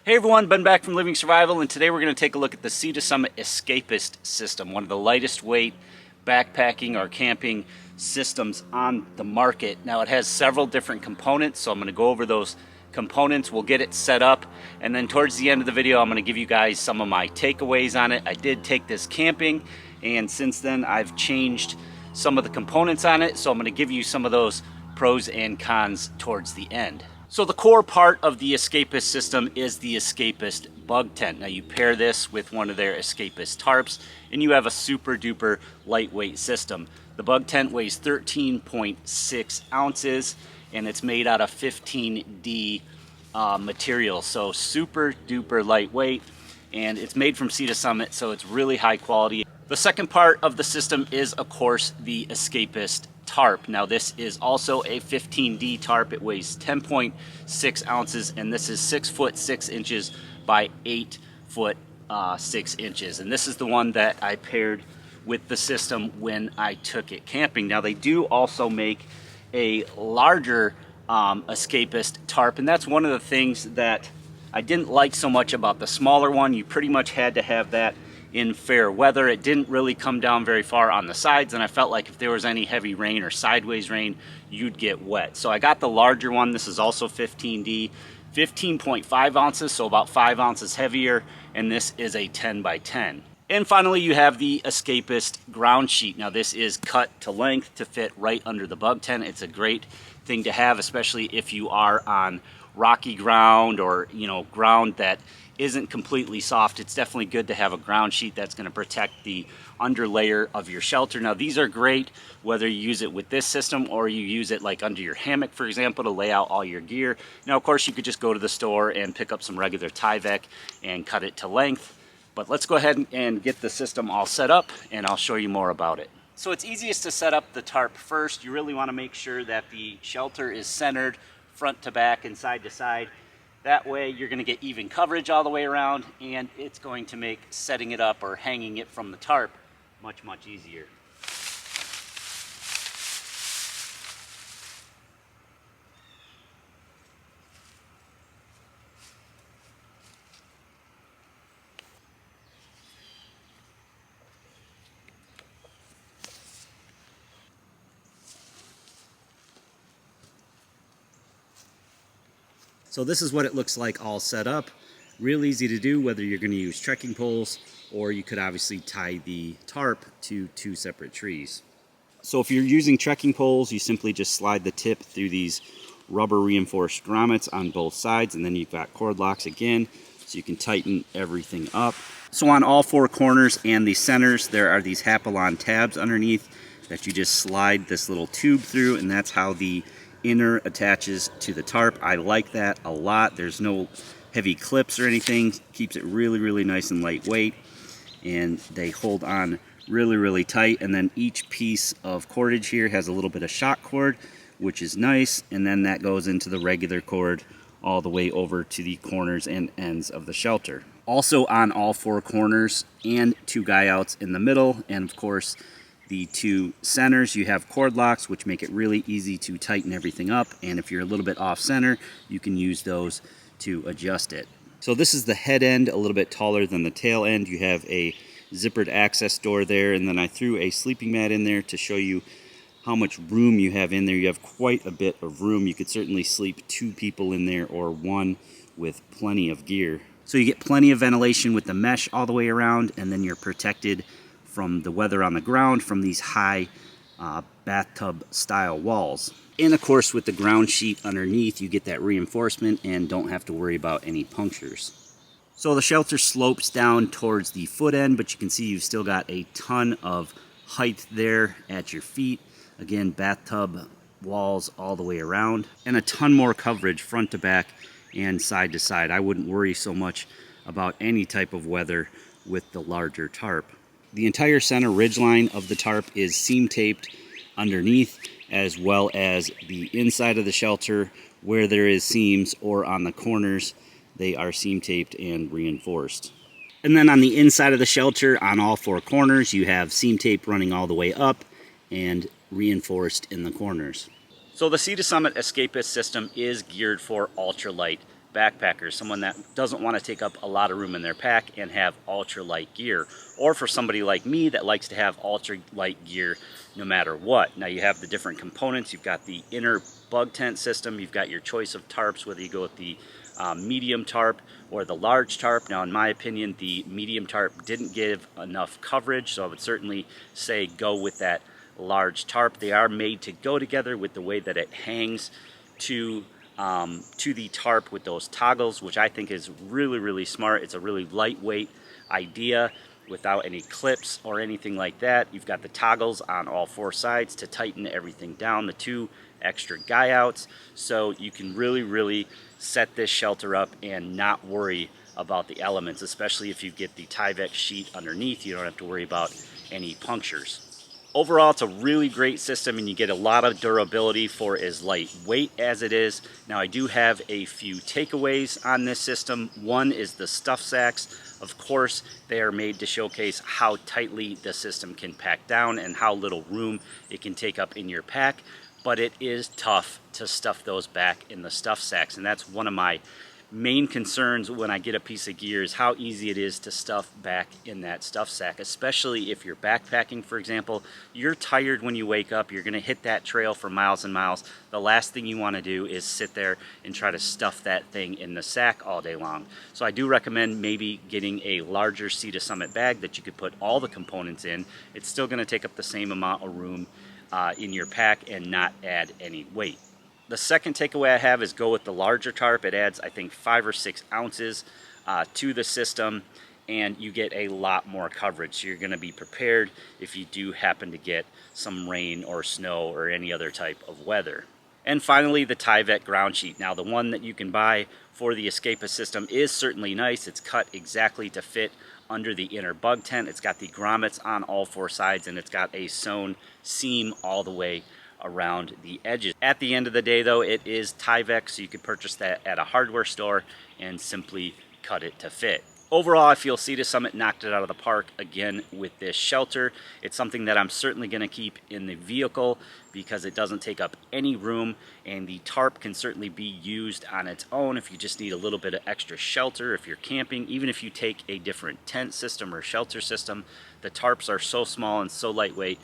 Hey everyone, Ben back from Living Survival, and today we're going to take a look at the Sea to Summit Escapist system, one of the lightest weight backpacking or camping systems on the market. Now it has several different components, so I'm going to go over those components. We'll get it set up, and then towards the end of the video I'm going to give you guys some of my takeaways on it. I did take this camping, and since then I've changed some of the components on it, so I'm going to give you some of those pros and cons towards the end. So the core part of the Escapist system is the Escapist bug tent. Now you pair this with one of their Escapist tarps and you have a super duper lightweight system. The bug tent weighs 13.6 ounces and it's made out of 15D material. So super duper lightweight, and it's made from Sea to Summit, so it's really high quality. The second part of the system is, of course, the Escapist tarp. Now this is also a 15D tarp. It weighs 10.6 ounces and this is 6 foot 6 inches by 8 foot 6 inches. And this is the one that I paired with the system when I took it camping. Now they do also make a larger Escapist tarp, and that's one of the things that I didn't like so much about the smaller one. You pretty much had to have that in fair weather. It didn't really come down very far on the sides, and I felt like if there was any heavy rain or sideways rain, you'd get wet. So I got the larger one. This is also 15D, 15.5 ounces, so about 5 ounces heavier, and this is a 10 by 10. And finally, you have the Escapist ground sheet. Now this is cut to length to fit right under the bug tent. It's a great thing to have, especially if you are on rocky ground or ground that isn't completely soft. It's definitely good to have a ground sheet that's going to protect the underlayer of your shelter. Now these are great whether you use it with this system or you use it like under your hammock, for example, to lay out all your gear. Now of course you could just go to the store and pick up some regular Tyvek and cut it to length. But let's go ahead and get the system all set up and I'll show you more about it. So it's easiest to set up the tarp first. You really want to make sure that the shelter is centered front to back and side to side. That way you're going to get even coverage all the way around, and it's going to make setting it up or hanging it from the tarp much easier. So this is what it looks like all set up. Real easy to do, whether you're going to use trekking poles or you could obviously tie the tarp to 2 separate trees. So if you're using trekking poles, you simply just slide the tip through these rubber reinforced grommets on both sides, and then you've got cord locks again, so you can tighten everything up. So on all 4 corners and the centers, there are these Hapalon tabs underneath that you just slide this little tube through, and that's how the inner attaches to the tarp. I like that a lot. There's no heavy clips or anything. Keeps it really nice and lightweight, and they hold on really tight. And then each piece of cordage here has a little bit of shock cord, which is nice, and then that goes into the regular cord all the way over to the corners and ends of the shelter. Also on all 4 corners and 2 guy outs in the middle, and of course the 2 centers, you have cord locks, which make it really easy to tighten everything up, and if you're a little bit off center, you can use those to adjust it. So this is the head end, a little bit taller than the tail end. You have a zippered access door there, and then I threw a sleeping mat in there to show you how much room you have in there. You have quite a bit of room. You could certainly sleep 2 people in there, or 1 with plenty of gear. So you get plenty of ventilation with the mesh all the way around, and then you're protected from the weather on the ground from these high bathtub style walls. And of course with the ground sheet underneath, you get that reinforcement and don't have to worry about any punctures. So the shelter slopes down towards the foot end, but you can see you've still got a ton of height there at your feet. Again, bathtub walls all the way around, and a ton more coverage front to back and side to side. I wouldn't worry so much about any type of weather with the larger tarp. The entire center ridgeline of the tarp is seam taped underneath, as well as the inside of the shelter where there is seams, or on the corners, they are seam taped and reinforced. And then on the inside of the shelter, on all 4 corners, you have seam tape running all the way up and reinforced in the corners. So the Sea to Summit Escapist system is geared for ultralight backpacker, someone that doesn't want to take up a lot of room in their pack and have ultralight gear, or for somebody like me that likes to have ultralight gear no matter what. Now you have the different components. You've got the inner bug tent system, you've got your choice of tarps, whether you go with the medium tarp or the large tarp. Now in my opinion, the medium tarp didn't give enough coverage, so I would certainly say go with that large tarp. They are made to go together with the way that it hangs to the tarp with those toggles, which I think is really smart. It's a really lightweight idea without any clips or anything like that. You've got the toggles on all four sides to tighten everything down, the two extra guy outs, so you can really set this shelter up and not worry about the elements, especially if you get the Tyvek sheet underneath. You don't have to worry about any punctures. Overall, it's a really great system, and you get a lot of durability for as lightweight as it is. Now, I do have a few takeaways on this system. One is the stuff sacks. Of course, they are made to showcase how tightly the system can pack down and how little room it can take up in your pack, but it is tough to stuff those back in the stuff sacks, and that's one of my main concerns when I get a piece of gear, is how easy it is to stuff back in that stuff sack, especially if you're backpacking, for example. You're tired when you wake up, you're gonna hit that trail for miles and miles. The last thing you wanna do is sit there and try to stuff that thing in the sack all day long. So I do recommend maybe getting a larger Sea to Summit bag that you could put all the components in. It's still gonna take up the same amount of room in your pack and not add any weight. The second takeaway I have is go with the larger tarp. It adds, I think, 5 or 6 ounces to the system, and you get a lot more coverage. So you're going to be prepared if you do happen to get some rain or snow or any other type of weather. And finally, the Tyvek ground sheet. Now, the one that you can buy for the Escapist system is certainly nice. It's cut exactly to fit under the inner bug tent. It's got the grommets on all four sides, and it's got a sewn seam all the way around the edges. At the end of the day, though, it is Tyvek, so you can purchase that at a hardware store and simply cut it to fit. Overall, I feel Sea to Summit knocked it out of the park again with this shelter. It's something that I'm certainly going to keep in the vehicle because it doesn't take up any room, and the tarp can certainly be used on its own if you just need a little bit of extra shelter if you're camping. Even if you take a different tent system or shelter system, the tarps are so small and so lightweight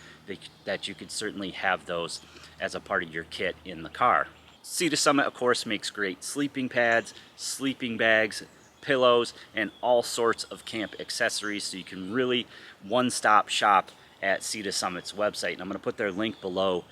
that you could certainly have those as a part of your kit in the car. Sea to Summit, of course, makes great sleeping pads, sleeping bags, pillows, and all sorts of camp accessories, so you can really one-stop shop at Sea to Summit's website. And I'm going to put their link below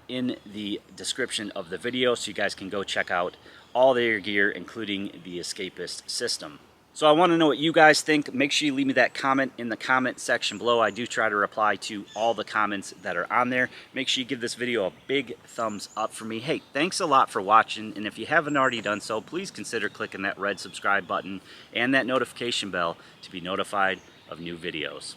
in the description of the video, so you guys can go check out all their gear, including the Escapist system. So I want to know what you guys think. Make sure you leave me that comment in the comment section below. I do try to reply to all the comments that are on there. Make sure you give this video a big thumbs up for me. Hey, thanks a lot for watching, and if you haven't already done so, please consider clicking that red subscribe button and that notification bell to be notified of new videos.